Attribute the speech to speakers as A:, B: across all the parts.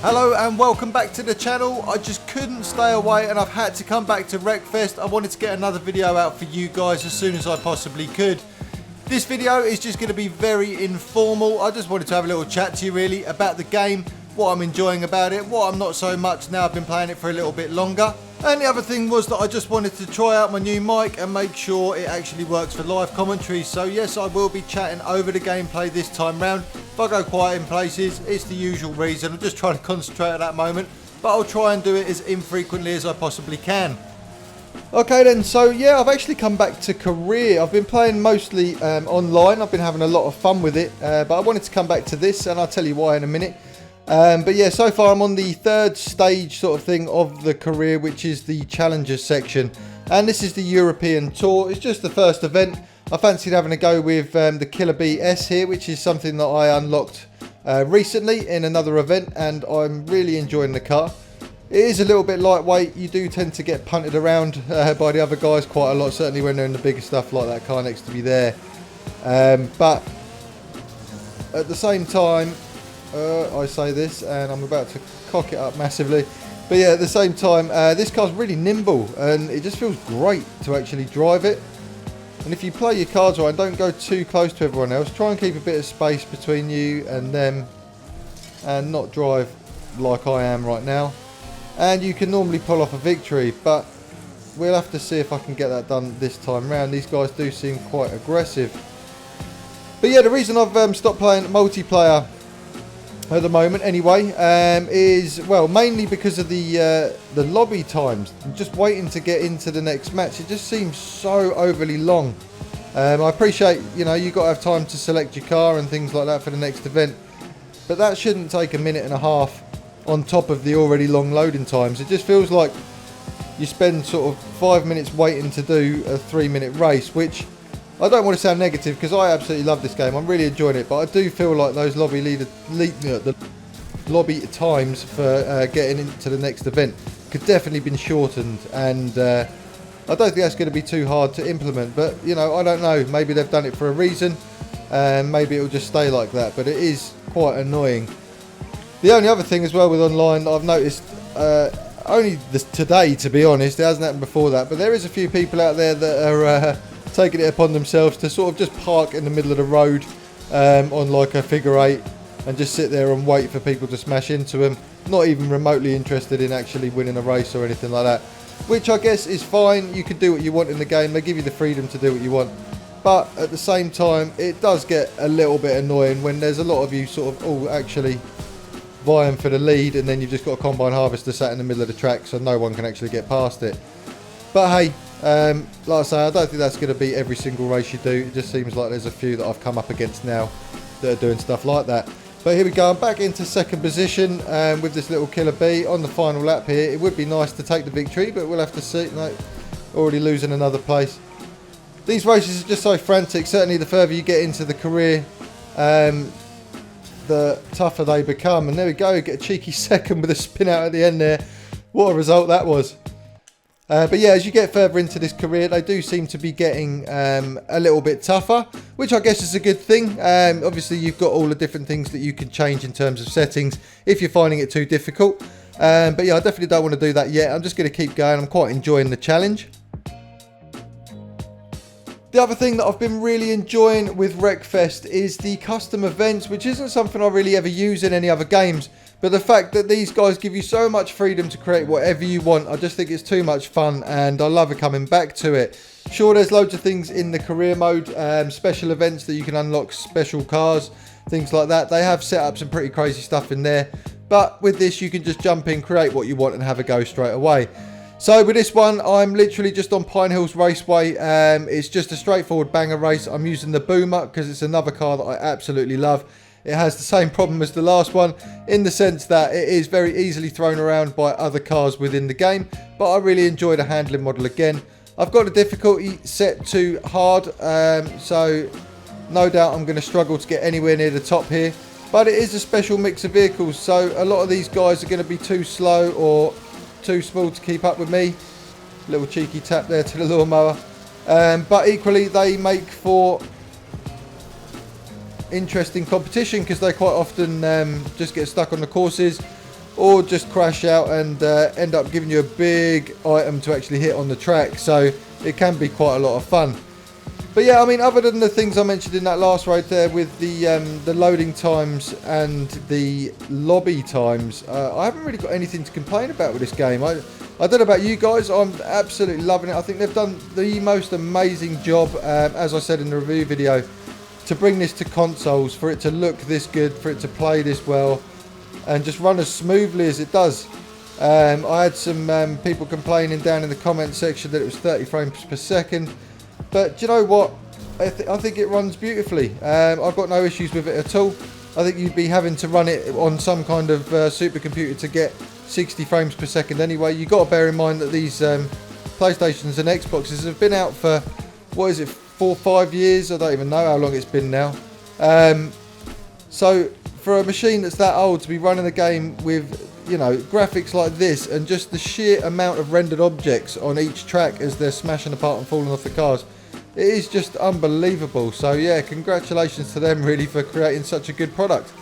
A: Hello and welcome back to the channel. I just couldn't stay away and I've had to come back to Wreckfest. I wanted to get another video out for you guys as soon as I possibly could. This video is just going to be very informal. I just wanted to have a little chat to you really about the game, what I'm enjoying about it, what I'm not so much now I've been playing it for a little bit longer. And the other thing was that I just wanted to try out my new mic and make sure it actually works for live commentary. So yes, I will be chatting over the gameplay this time round. If I go quiet in places, it's the usual reason. I'm just trying to concentrate at that moment, but I'll try and do it as infrequently as I possibly can. Okay then, so yeah, I've actually come back to career. I've been playing mostly online. I've been having a lot of fun with it, but I wanted to come back to this and I'll tell you why in a minute. But yeah, so far I'm on the third stage sort of thing of the career, which is the Challengers section. And this is the European Tour. It's just the first event. I fancied having a go with the Killer BS here, which is something that I unlocked recently in another event. And I'm really enjoying the car. It is a little bit lightweight. You do tend to get punted around by the other guys quite a lot, certainly when they're in the bigger stuff like that car next to me there. But at the same time, I say this and I'm about to cock it up massively, but yeah, at the same time this car's really nimble and it just feels great to actually drive it. And if you play your cards right, don't go too close to everyone else, try and keep a bit of space between you and them and not drive like I am right now, and you can normally pull off a victory. But we'll have to see if I can get that done this time round. These guys do seem quite aggressive. But yeah, the reason I've stopped playing multiplayer at the moment anyway is, well, mainly because of the lobby times. I'm just waiting to get into the next match. It just seems so overly long. I appreciate, you know, you've got to have time to select your car and things like that for the next event, but that shouldn't take a minute and a half on top of the already long loading times. It just feels like you spend sort of 5 minutes waiting to do a 3-minute race, which I don't want to sound negative because I absolutely love this game. I'm really enjoying it, but I do feel like those the lobby times for getting into the next event could definitely been shortened, and I don't think that's going to be too hard to implement. But you know, I don't know. Maybe they've done it for a reason, and maybe it'll just stay like that. But it is quite annoying. The only other thing as well with online that I've noticed, only today to be honest, it hasn't happened before that, but there is a few people out there that are taking it upon themselves to sort of just park in the middle of the road on like a figure eight and just sit there and wait for people to smash into them, not even remotely interested in actually winning a race or anything like that, which I guess is fine. You can do what you want in the game, they give you the freedom to do what you want, but at the same time it does get a little bit annoying when there's a lot of you sort of all actually vying for the lead, and then you've just got a combine harvester sat in the middle of the track so no one can actually get past it. But hey, like I say, I don't think that's going to be every single race you do. It just seems like there's a few that I've come up against now that are doing stuff like that. But here we go, I'm back into second position with this little Killer B on the final lap here. It would be nice to take the victory, but we'll have to see. No, already losing another place. These races are just so frantic. Certainly the further you get into the career, the tougher they become. And there we go, get a cheeky second with a spin out at the end there. What a result that was. But yeah, as you get further into this career, they do seem to be getting a little bit tougher, which I guess is a good thing. Obviously, you've got all the different things that you can change in terms of settings if you're finding it too difficult. But yeah, I definitely don't want to do that yet. I'm just going to keep going. I'm quite enjoying the challenge. The other thing that I've been really enjoying with Wreckfest is the custom events, which isn't something I really ever use in any other games. But the fact that these guys give you so much freedom to create whatever you want, I just think it's too much fun and I love it coming back to it. Sure, there's loads of things in the career mode, special events that you can unlock, special cars, things like that. They have set up some pretty crazy stuff in there. But with this, you can just jump in, create what you want and have a go straight away. So with this one, I'm literally just on Pine Hills Raceway. It's just a straightforward banger race. I'm using the Boomer because it's another car that I absolutely love. It has the same problem as the last one in the sense that it is very easily thrown around by other cars within the game, but I really enjoy the handling model again. I've got the difficulty set to hard, so no doubt I'm going to struggle to get anywhere near the top here, but it is a special mix of vehicles, so a lot of these guys are going to be too slow or too small to keep up with me. Little cheeky tap there to the lawnmower, but equally they make for interesting competition because they quite often just get stuck on the courses or just crash out and end up giving you a big item to actually hit on the track. So it can be quite a lot of fun. But yeah, I mean, other than the things I mentioned in that last raid there with the loading times and the lobby times, I haven't really got anything to complain about with this game. I don't know about you guys, I'm absolutely loving it. I think they've done the most amazing job, as I said in the review video, to bring this to consoles, for it to look this good, for it to play this well, and just run as smoothly as it does. I had some people complaining down in the comment section that it was 30 frames per second. But do you know what? I think it runs beautifully. I've got no issues with it at all. I think you'd be having to run it on some kind of supercomputer to get 60 frames per second anyway. You've got to bear in mind that these PlayStations and Xboxes have been out for, what is it, 4 or 5 years? I don't even know how long it's been now. So for a machine that's that old to be running a game with, you know, graphics like this and just the sheer amount of rendered objects on each track as they're smashing apart and falling off the cars, it is just unbelievable. So yeah, congratulations to them really for creating such a good product.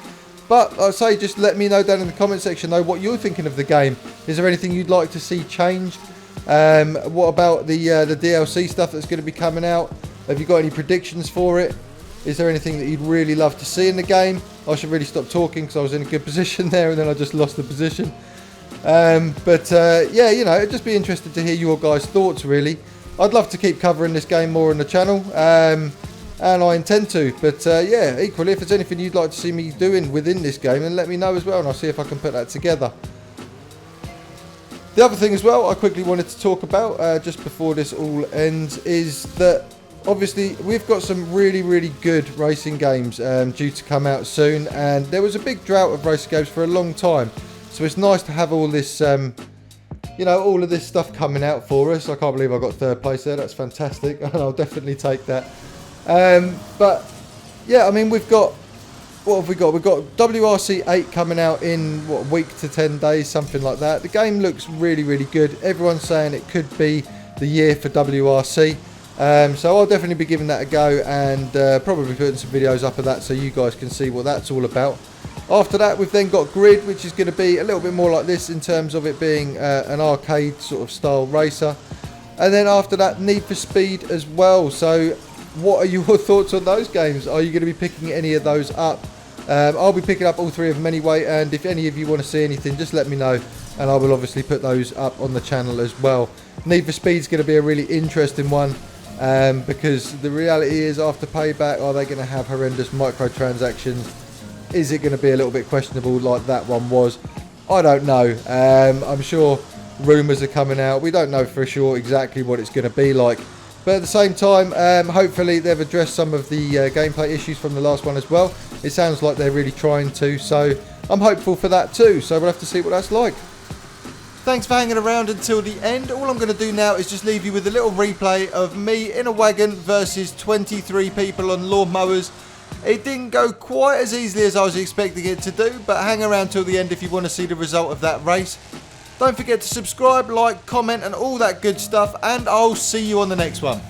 A: But I say, just let me know down in the comment section though what you're thinking of the game. Is there anything you'd like to see change? What about the DLC stuff that's going to be coming out? Have you got any predictions for it? Is there anything that you'd really love to see in the game? I should really stop talking because I was in a good position there and then I just lost the position. Yeah, you know, it'd just be interesting to hear your guys' thoughts really. I'd love to keep covering this game more on the channel, and I intend to. But yeah, equally, if there's anything you'd like to see me doing within this game, then let me know as well and I'll see if I can put that together. The other thing as well I quickly wanted to talk about just before this all ends is that obviously we've got some really good racing games due to come out soon, and there was a big drought of racing games for a long time, so it's nice to have all this you know, all of this stuff coming out for us. I can't believe I got 3rd place there. That's fantastic and I'll definitely take that. But yeah, I mean, we've got, what have we got? We've got WRC 8 coming out in what, a week to 10 days, something like that. The game looks really good. Everyone's saying it could be the year for WRC. So I'll definitely be giving that a go and probably putting some videos up of that so you guys can see what that's all about. After that, we've then got Grid, which is going to be a little bit more like this in terms of it being an arcade sort of style racer. And then after that, Need for Speed as well. So what are your thoughts on those games? Are you going to be picking any of those up? I'll be picking up all 3 of them anyway, and if any of you want to see anything, just let me know and I will obviously put those up on the channel as well. Need for Speed is going to be a really interesting one. Because the reality is, after Payback, are they going to have horrendous microtransactions? Is it going to be a little bit questionable like that one was? I don't know. I'm sure rumours are coming out. We don't know for sure exactly what it's going to be like. But at the same time, hopefully they've addressed some of the gameplay issues from the last one as well. It sounds like they're really trying to. So I'm hopeful for that too. So we'll have to see what that's like. Thanks for hanging around until the end. All I'm going to do now is just leave you with a little replay of me in a wagon versus 23 people on lawnmowers. It didn't go quite as easily as I was expecting it to do, but hang around till the end if you want to see the result of that race. Don't forget to subscribe, like, comment and all that good stuff, and I'll see you on the next one.